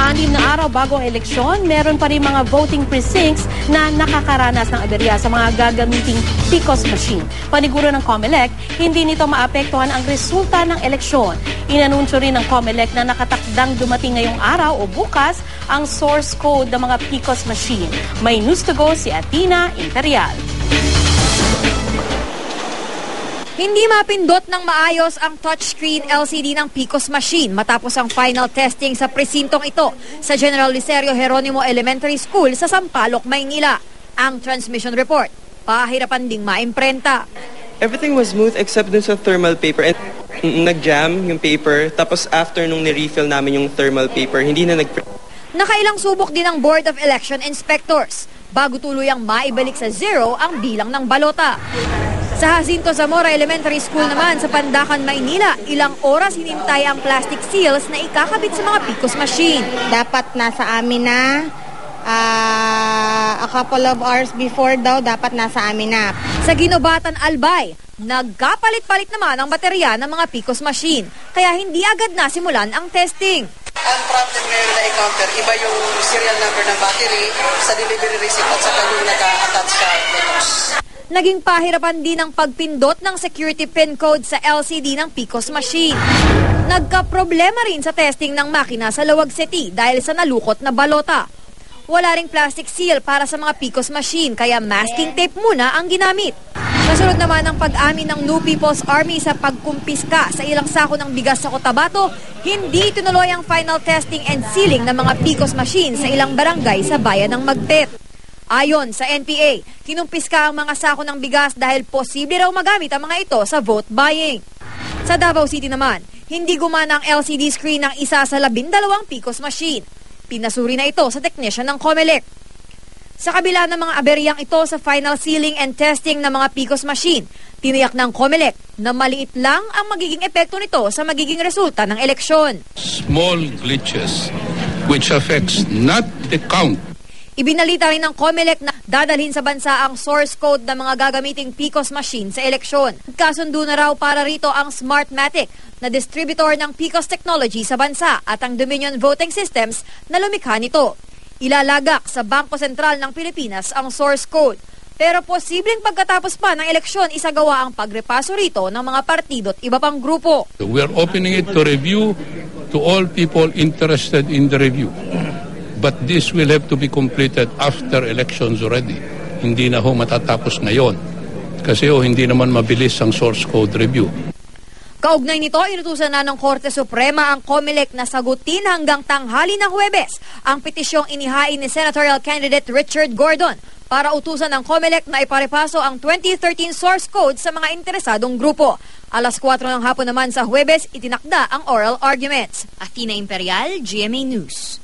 6 na araw bago ang eleksyon, meron pa rin mga voting precincts na nakakaranas ng aberya sa mga gagamiting PCOS machine. Paniguro ng COMELEC, hindi nito maapektuhan ang resulta ng eleksyon. Inanunsyo rin ng COMELEC na nakatakdang dumating ngayong araw o bukas ang source code ng mga PCOS machine. May news to go si Athena Imperial. Hindi mapindot ng maayos ang touchscreen LCD ng PCOS machine matapos ang final testing sa presintong ito sa General Licerio Geronimo Elementary School sa Sampaloc, Maynila. Ang transmission report, pahirapan ding maimprenta. Everything was smooth except dun sa thermal paper. And nag-jam yung paper, tapos after nung ni-refill namin yung thermal paper, hindi na nag-print. Nakailang subok din ng Board of Election Inspectors bago tuluyang maibalik sa zero ang bilang ng balota. Sa Jacinto Zamora Elementary School naman sa Pandacan, Maynila, ilang oras hinintay ang plastic seals na ikakabit sa mga PCOS machine. Dapat nasa amin na, a couple of hours before daw, dapat nasa amin na. Sa Ginobatan, Albay, nagkapalit-palit naman ang baterya ng mga PCOS machine, kaya hindi agad nasimulan ang testing. Ang problem ngayon na i-counter, iba yung serial number ng battery sa delivery receipt at saka yung naka-attach sa box. Naging pahirapan din ang pagpindot ng security pin code sa LCD ng PCOS machine. Nagka-problema rin sa testing ng makina sa Lawag City dahil sa nalukot na balota. Wala ring plastic seal para sa mga PCOS machine kaya masking tape muna ang ginamit. Kasunod naman ang pag-amin ng New People's Army sa pagkumpiska sa ilang sako ng bigas sa Cotabato, hindi tinuloy ang final testing and sealing ng mga PCOS machine sa ilang barangay sa bayan ng Magpet. Ayon sa NPA, kinumpiska ang mga sako ng bigas dahil posible raw magamit ang mga ito sa vote buying. Sa Davao City naman, hindi gumana ang LCD screen ng isa sa 12 PCOS machine. Pinasuri na ito sa technician ng COMELEC. Sa kabila ng mga aberyang ito sa final sealing and testing ng mga PCOS machine, tiniyak ng COMELEC na maliit lang ang magiging epekto nito sa magiging resulta ng eleksyon. Small glitches which affects not the count. Ibinalita rin ng COMELEC na dadalhin sa bansa ang source code ng mga gagamiting PCOS machine sa eleksyon. Kasundo na raw para rito ang Smartmatic na distributor ng PCOS technology sa bansa at ang Dominion Voting Systems na lumikha nito. Ilalagak sa Bangko Sentral ng Pilipinas ang source code. Pero posibleng pagkatapos pa ng eleksyon isagawa ang pagrepaso rito ng mga partido at iba pang grupo. We are opening it to review to all people interested in the review. But this will have to be completed after elections already. Hindi na ho matatapos ngayon. Kasi hindi naman mabilis ang source code review. Kaugnay nito, inutusan na ng Korte Suprema ang COMELEC na sagutin hanggang tanghali ng Huwebes ang petisyong inihain ni Senatorial candidate Richard Gordon para utusan ng COMELEC na iparepaso ang 2013 source code sa mga interesadong grupo. Alas 4 ng hapon naman sa Huwebes, itinakda ang oral arguments. Athena Imperial, GMA News.